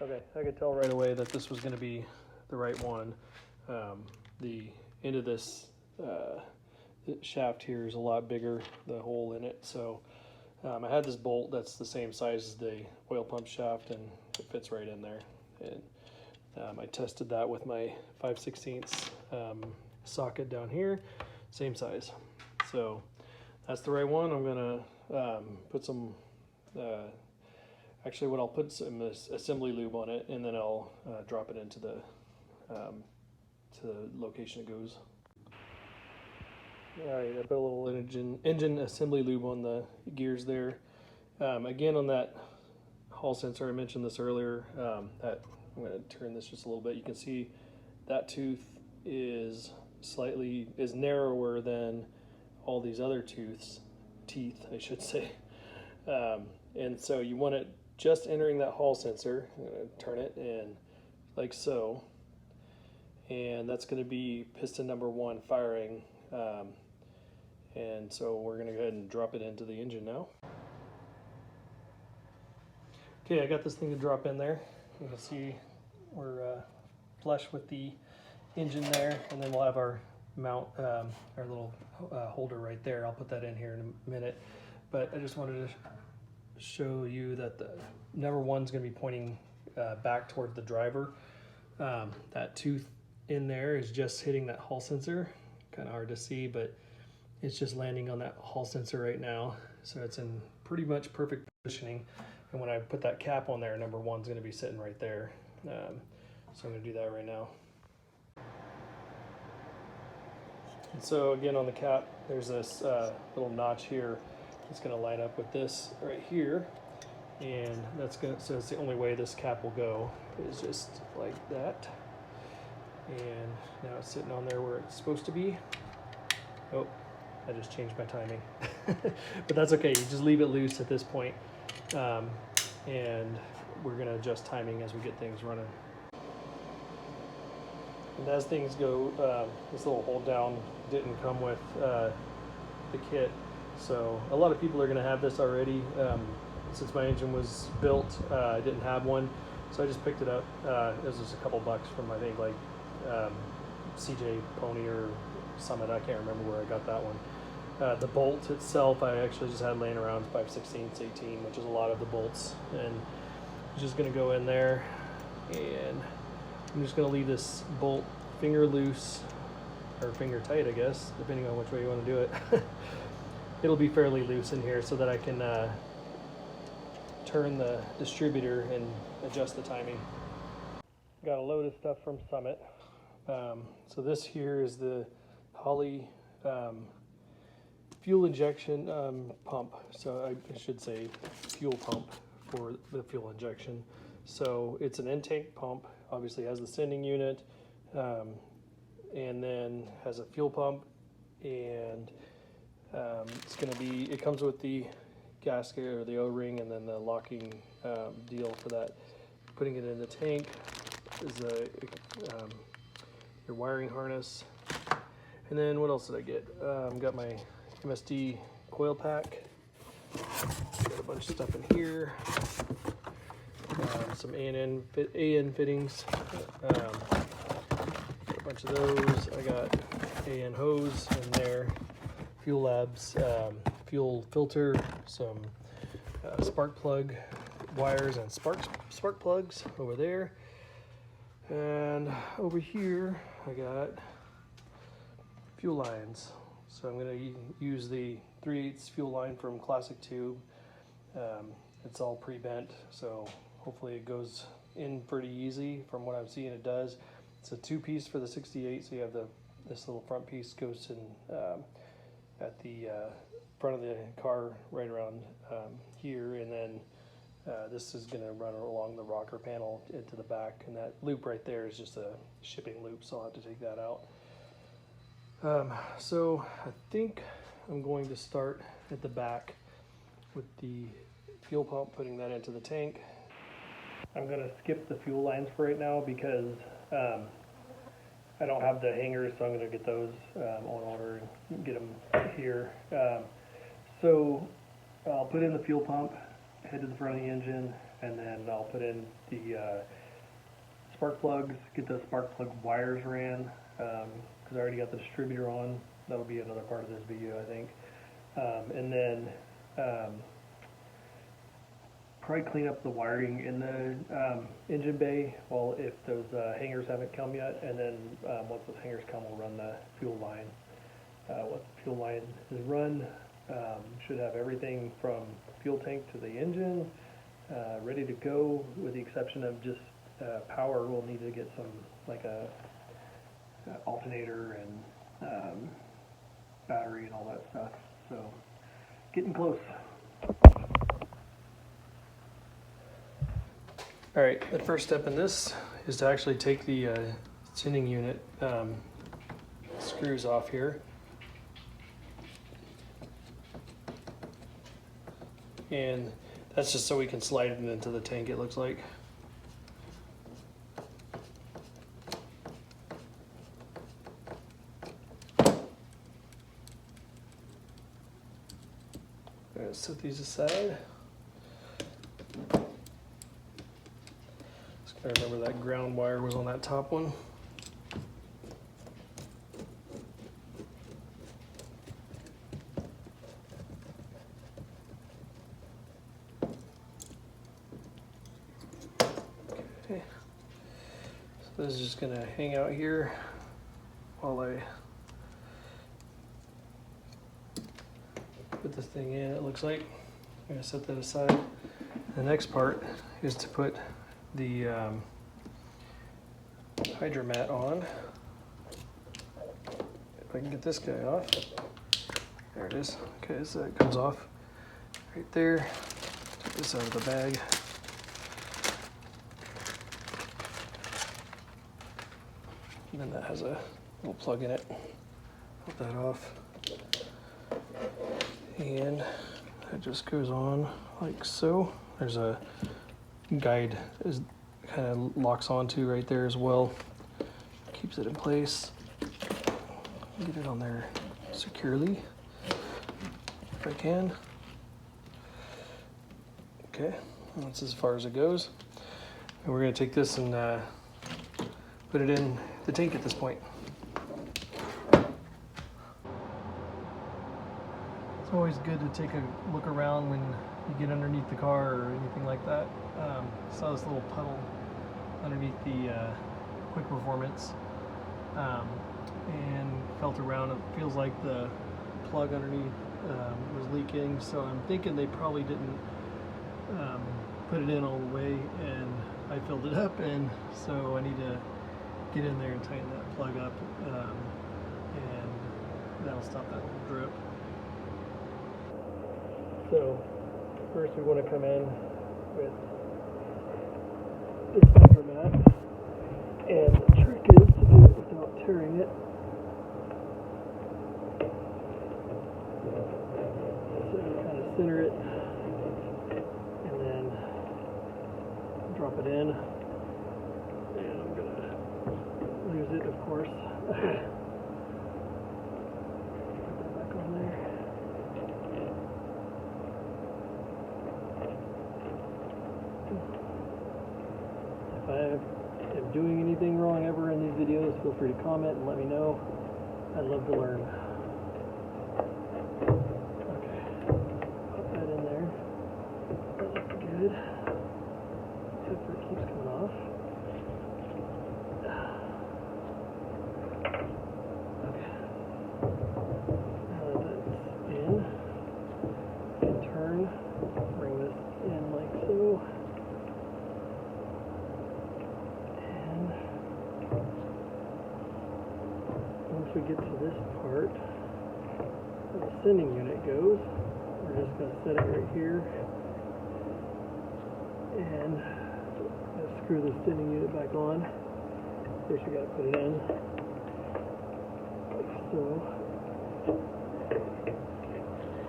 Okay, I could tell right away that this was going to be the right one. The end of this shaft here is a lot bigger, the hole in it. So I had this bolt that's the same size as the oil pump shaft, and it fits right in there. And I tested that with my 5/16 socket down here, same size. So that's the right one. I'm gonna put some actually what I'll put some assembly lube on it, and then I'll drop it into the to the location it goes. All right, I put a little engine assembly lube on the gears there. Again, on that Hall sensor, I mentioned this earlier, that I'm going to turn this just a little bit. You can see that tooth is narrower than all these other teeth, I should say. And so you want it just entering that Hall sensor. I'm going to turn it in like so. And that's going to be piston number 1 firing. And so we're going to go ahead and drop it into the engine now. Okay, I got this thing to drop in there. You can see we're flush with the engine there, and then we'll have our mount, our little holder right there. I'll put that in here in a minute. But I just wanted to show you that the number 1's going to be pointing back toward the driver. That tooth in there is just hitting that Hall sensor. Kind of hard to see, but it's just landing on that Hall sensor right now. So it's in pretty much perfect positioning. And when I put that cap on there, number 1's going to be sitting right there. So I'm going to do that right now. And so again, on the cap, there's this little notch here. It's going to line up with this right here. And so it's the only way this cap will go is just like that. And now it's sitting on there where it's supposed to be. Oh, I just changed my timing. But that's okay, you just leave it loose at this point. And we're gonna adjust timing as we get things running. And as things go, this little hold down didn't come with the kit. So a lot of people are gonna have this already. Since my engine was built, I didn't have one. So I just picked it up. It was just a couple bucks from, I think, like CJ Pony or Summit. I can't remember where I got that one. The bolt itself, I actually just had laying around 5/16, 18, which is a lot of the bolts. And I'm just gonna go in there, and I'm just gonna leave this bolt finger loose, or finger tight, I guess, depending on which way you wanna do it. It'll be fairly loose in here so that I can turn the distributor and adjust the timing. Got a load of stuff from Summit. So this here is the Holley fuel injection pump. So I should say fuel pump for the fuel injection. So it's an intake pump, obviously has the sending unit, and then has a fuel pump, and it comes with the gasket or the O-ring, and then the locking deal for that. Putting it in the tank is your wiring harness. And then what else did I get? Got my MSD coil pack. Got a bunch of stuff in here. Some AN fittings. Got a bunch of those. I got AN hose in there. Fuel Labs fuel filter. Some spark plug wires and spark plugs over there. And over here I got fuel lines. So I'm going to use the 3/8 fuel line from Classic Tube. It's all pre-bent, so hopefully it goes in pretty easy. From what I'm seeing, it does. It's a 2-piece for the 68, so you have this little front piece goes in at the front of the car right around here, and then this is going to run along the rocker panel into the back, and that loop right there is just a shipping loop, so I'll have to take that out. So I think I'm going to start at the back with the fuel pump, putting that into the tank. I'm going to skip the fuel lines for right now because I don't have the hangers, so I'm going to get those on order and get them here. So I'll put in the fuel pump, head to the front of the engine, and then I'll put in the spark plugs, get the spark plug wires ran, because I already got the distributor on. That'll be another part of this video, I think. And then probably clean up the wiring in the engine bay, well, if those hangers haven't come yet, and then once those hangers come, we'll run the fuel line. Once the fuel line is run, should have everything from fuel tank to the engine ready to go, with the exception of just power. We'll need to get some, like a alternator and battery and all that stuff. So getting close. All right, the first step in this is to actually take the tuning unit screws off here. And that's just so we can slide it into the tank, it looks like. Let's set these aside. Just gotta remember that ground wire was on that top one. Okay. So this is just gonna hang out here while I put this thing in. It looks like I'm gonna set that aside. The next part is to put the hydromat on. If I can get this guy off. There it is. Okay, so that comes off right there. Take this out of the bag. And then that has a little plug in it. Put that off. And it just goes on like so. There's a guide that kind of locks onto right there as well. Keeps it in place. Get it on there securely if I can. Okay, that's as far as it goes. And we're going to take this and put it in the tank at this point. It's always good to take a look around when you get underneath the car or anything like that. Saw this little puddle underneath the Quick Performance and felt around. It feels like the plug underneath was leaking, so I'm thinking they probably didn't put it in all the way, and I filled it up, and so I need to get in there and tighten that plug up, and that'll stop that little drip. So first we want to come in with this hydromat, and the trick is to do it without tearing it. So you kind of center it and then drop it in, and I'm going to lose it, of course. Put that back on there. If I am doing anything wrong ever in these videos, feel free to comment and let me know. I'd love to learn. Okay, put that in there. That looks good. Except for it keeps coming off. Okay. Now that that's in, you can turn, bring this in like so. Once we get to this part where the sending unit goes, we're just going to set it right here and screw the sending unit back on. First you got to put it in like so,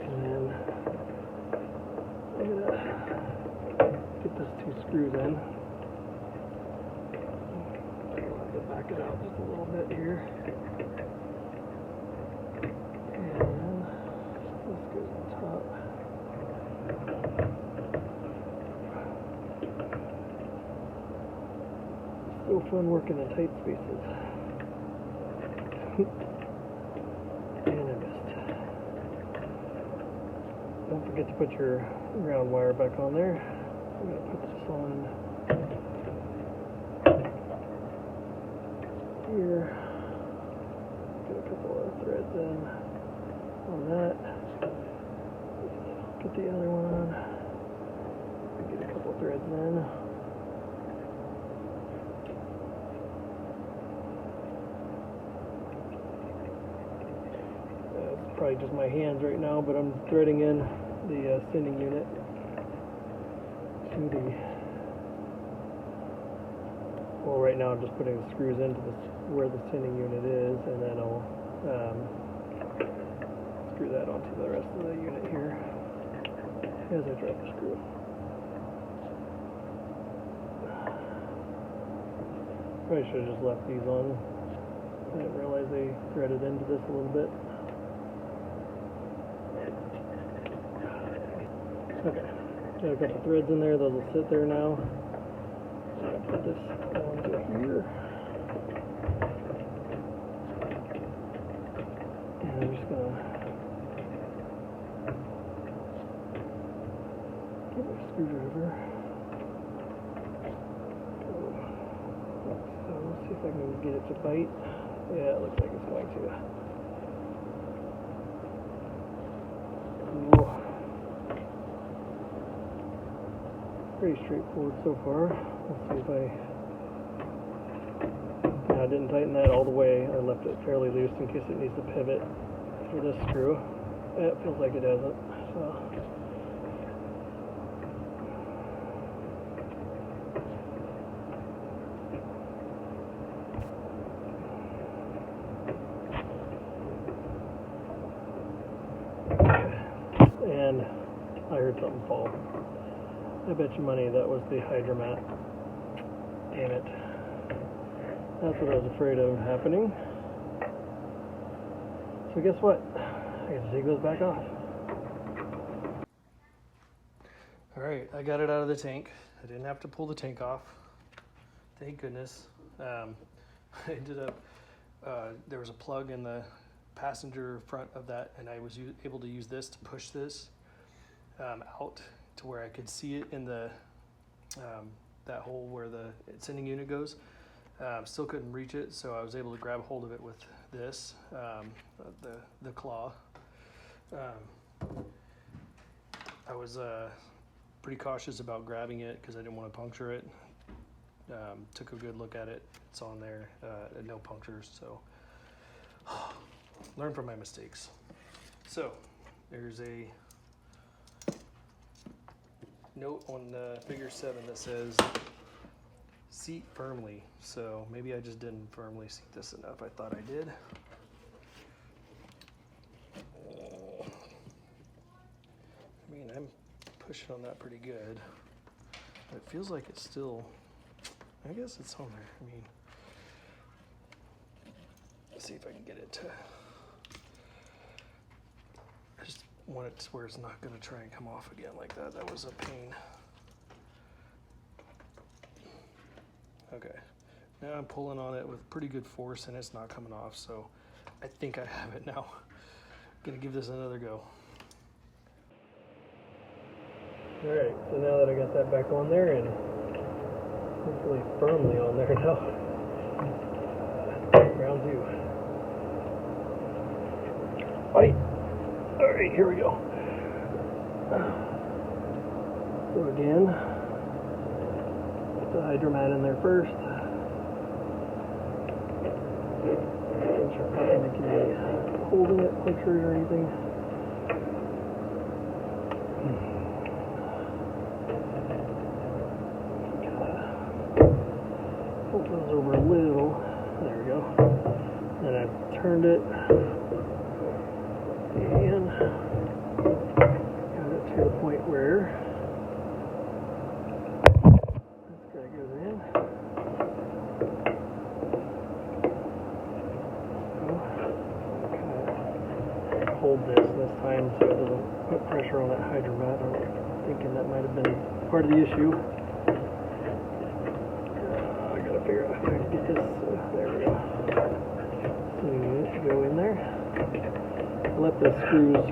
and then I'm going to get those two screws in. I'll have to back it out just a little bit here. So fun working in tight spaces. And I missed. Don't forget to put your ground wire back on there. I'm going to put this on here. Get a couple of threads in on that. Get the other one. Get a couple of threads in. It's probably just my hands right now, but I'm threading in the sending unit to the. Well, right now I'm just putting the screws into where the sending unit is, and then I'll screw that onto the rest of the unit here as I drop the screw. Probably should have just left these on. I didn't realize they threaded into this a little bit. Okay, got a couple threads in there. Those will sit there now. I'm going to put this onto here. And I'm just going to get my screwdriver. So let's see if I can get it to bite. Yeah, it looks like it's going to. Cool. Pretty straightforward so far. Let's see if I didn't tighten that all the way. I left it fairly loose in case it needs to pivot for this screw. It feels like it doesn't. So. And I heard something fall. I bet you money that was the hydromat. Damn it. That's what I was afraid of happening. So guess what? I got to take those back off. Alright, I got it out of the tank. I didn't have to pull the tank off. Thank goodness. I ended up, there was a plug in the passenger front of that, and I was able to use this to push this out to where I could see it in the that hole where the sending unit goes. Still couldn't reach it, so I was able to grab hold of it with this, the claw. I was pretty cautious about grabbing it because I didn't want to puncture it. Took a good look at it. It's on there, no punctures, so learn from my mistakes. So there's a note on figure 7 that says seat firmly. So maybe I just didn't firmly seat this enough. I thought I did. I mean, I'm pushing on that pretty good. But it feels like it's still, I guess it's on there. I mean, let's see if I can get it to, I just want it to where it's not going to try and come off again like that. That was a pain. Okay, now I'm pulling on it with pretty good force and it's not coming off, so I think I have it now. I'm gonna give this another go. Alright, so now that I got that back on there and hopefully firmly on there now, round 2. Fight! Alright, here we go. So again, put the hydromat in there first. Make sure I'm not making any holes in it, punctures or anything. Fold those over a little. There we go. And I've turned it and got it to the point where this guy goes in. Hold this time so it doesn't put pressure on that hydromat. I'm thinking that might have been part of the issue. I gotta figure out trying to get this, there we go. Swinging it to go in there. I left the screws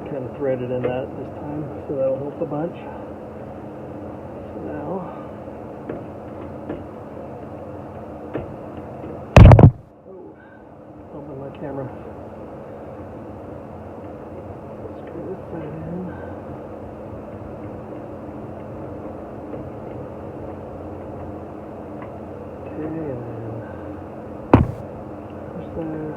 kind of threaded in that this time, so that'll help a bunch. So now, oh, bumping my camera. Screw this side in. Okay, and then push that.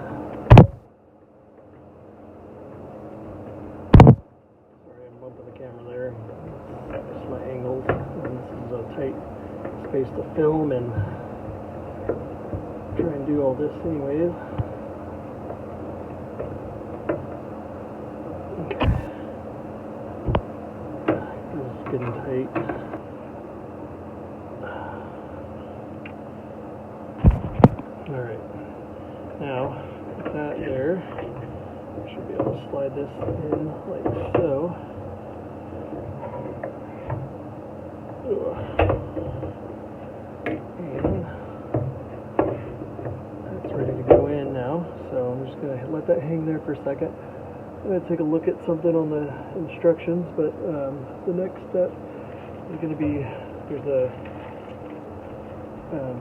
Sorry, I'm bumping the camera there. Just my angles. And this is a tight space to film and try and do all this anyways. Okay. This is getting tight. Alright, now with that there, I should be able to slide this in like so. And that's ready to go in now, so I'm just going to let that hang there for a second. I'm going to take a look at something on the instructions, but the next step is going to be, there's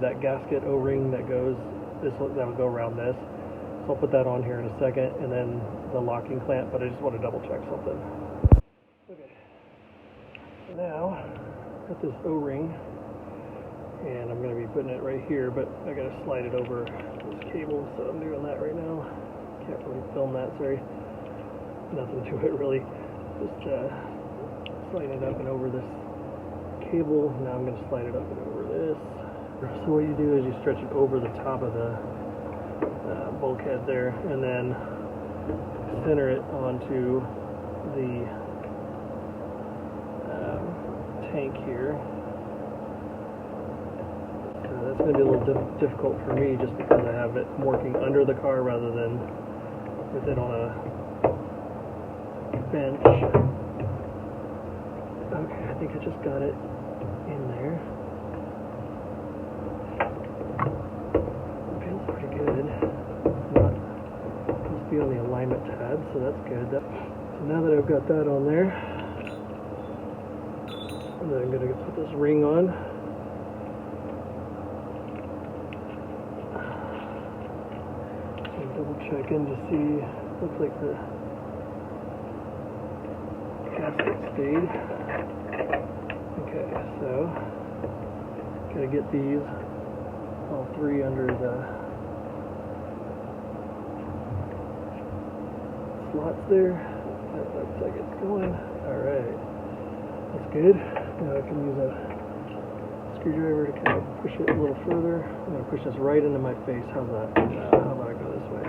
that gasket O-ring that goes, that'll go around this. So I'll put that on here in a second, and then the locking clamp, but I just want to double check something. Okay, so now got this O-ring, and I'm going to be putting it right here, but I got to slide it over this cable, so I'm doing that right now. Can't really film that, sorry. Nothing to it really. Just sliding it up and over this cable. Now I'm going to slide it up and over this. So what you do is you stretch it over the top of the bulkhead there, and then center it onto the tank here. So that's going to be a little difficult for me just because I have it working under the car rather than with it on a bench. Okay, I think I just got it in there. Feels pretty good. Must be on the alignment tab, so that's good. So now that I've got that on there, and then I'm going to put this ring on. And double checking to see, looks like the gasket stayed. Okay, so gotta get these all three under the slots there. That looks like it's going. Alright, that's good. Now I can use a screwdriver to kind of push it a little further. I'm going to push this right into my face. How's that? How about I go this way?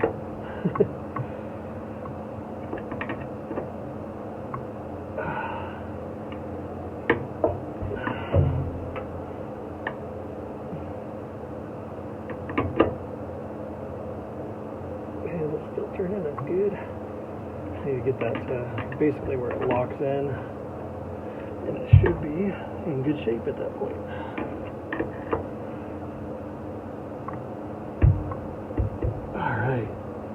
And it's still turning. That's good. I need to get that to basically where it locks in. And it should be in good shape at that point. Alright,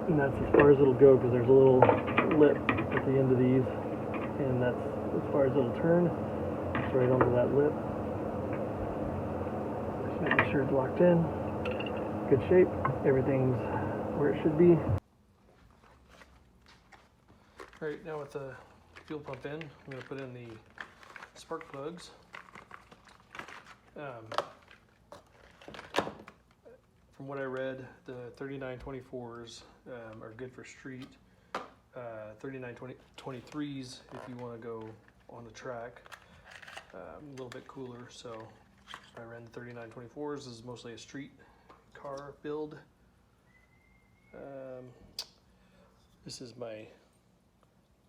and that's as far as it'll go because there's a little lip at the end of these, and that's as far as it'll turn. It's right onto that lip. Just making sure it's locked in. Good shape. Everything's where it should be. Alright, now with the fuel pump in, I'm going to put in the spark plugs. From what I read, the 3924s are good for street. 3923s if you want to go on the track. A little bit cooler, so I ran the 3924s. This is mostly a street car build. This is my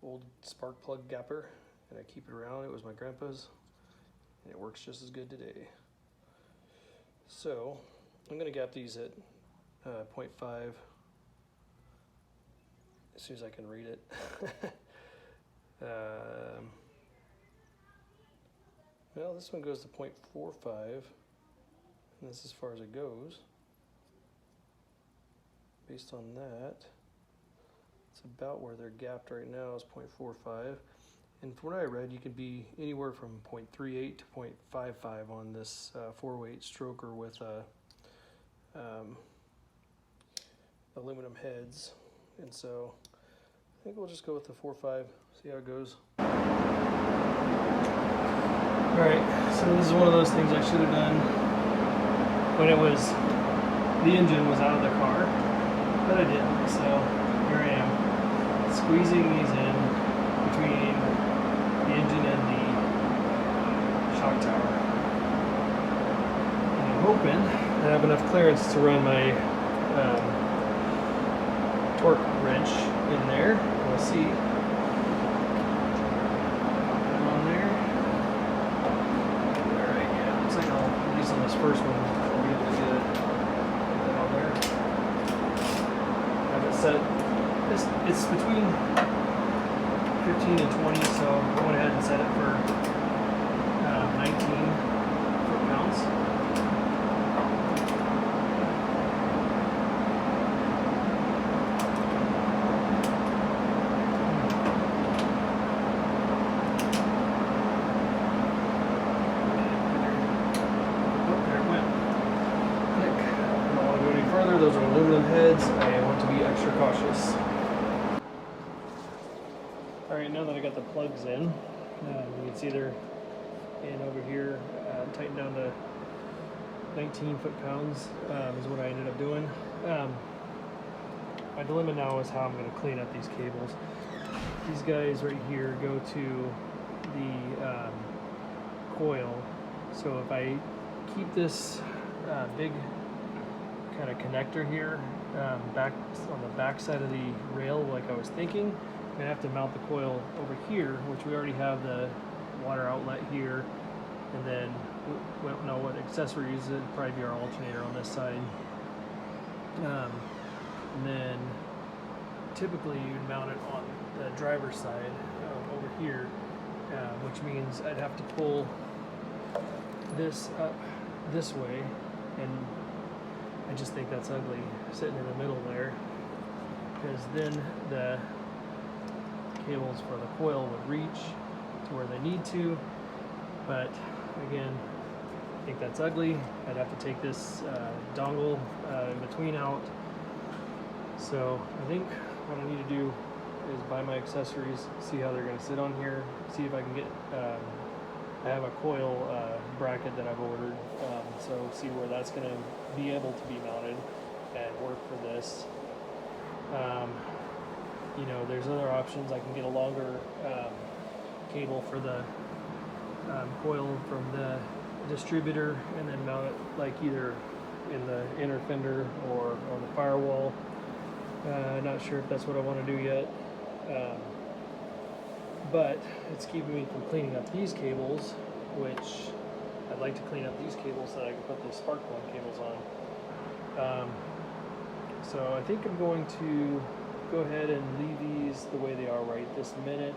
old spark plug gapper, and I keep it around. It was my grandpa's, and it works just as good today. So I'm going to gap these at 0.5 as soon as I can read it. Well, this one goes to 0.45, And that's as far as it goes. Based on that, it's about where they're gapped right now is 0.45. And from what I read, you could be anywhere from 0.38 to 0.55 on this 4-weight stroker with aluminum heads. And so I think we'll just go with the 4.5, see how it goes. Alright, so this is one of those things I should have done when the engine was out of the car, but I didn't. So here I am, squeezing these in between the engine and the shock tower. And I'm hoping I have enough clearance to run my torque wrench in there. We'll see. On there. Alright, yeah, looks like I'll, at least on this first one, I'll be able to get that on there. Have it set. It's between 15 and 20, so I went ahead and set it for 19 foot-pounds. Those are aluminum heads. I want to be extra cautious. Alright, now that I got the plugs in, you can see they're in over here, tightened down to 19 foot-pounds is what I ended up doing. My dilemma now is how I'm going to clean up these cables. These guys right here go to the coil, so if I keep this big kind of connector here back on the back side of the rail like I was thinking, I'm gonna have to mount the coil over here, which we already have the water outlet here, and then we don't know what accessories, it'd probably be our alternator on this side, and then typically you'd mount it on the driver's side over here, which means I'd have to pull this up this way, and I just think that's ugly sitting in the middle there, because then the cables for the coil would reach to where they need to, but again, I think that's ugly. I'd have to take this dongle in between out. So I think what I need to do is buy my accessories, see how they're going to sit on here, see if I can get I have a coil bracket that I've ordered, so see where that's going to be able to be mounted and work for this. You know, there's other options. I can get a longer cable for the coil from the distributor and then mount it like either in the inner fender or on the firewall. Not sure if that's what I want to do yet. But it's keeping me from cleaning up these cables, which I'd like to clean up these cables so that I can put the spark plug cables on. So I think I'm going to go ahead and leave these the way they are right this minute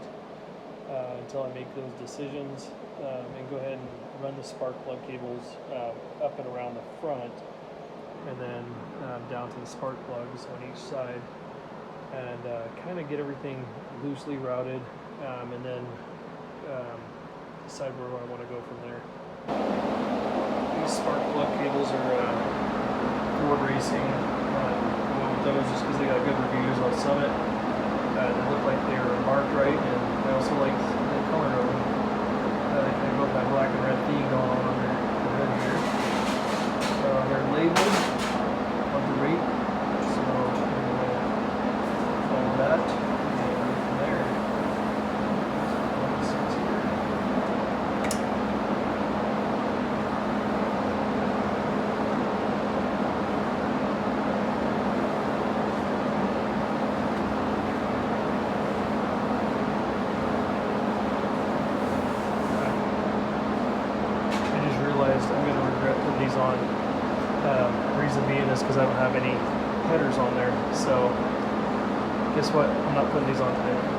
until I make those decisions, and go ahead and run the spark plug cables up and around the front, and then down to the spark plugs on each side, and kind of get everything loosely routed, and then decide where I want to go from there. These spark plug cables are Ford Racing. I went with those just because they got good reviews on Summit. They look like they were marked right, and I also like the color of them. They kind of got that black and red theme going on their hood here. They're labeled on the rate, so follow that and go from there. I'm going to regret putting these on. Reason being is because I don't have any headers on there. So guess what? I'm not putting these on today.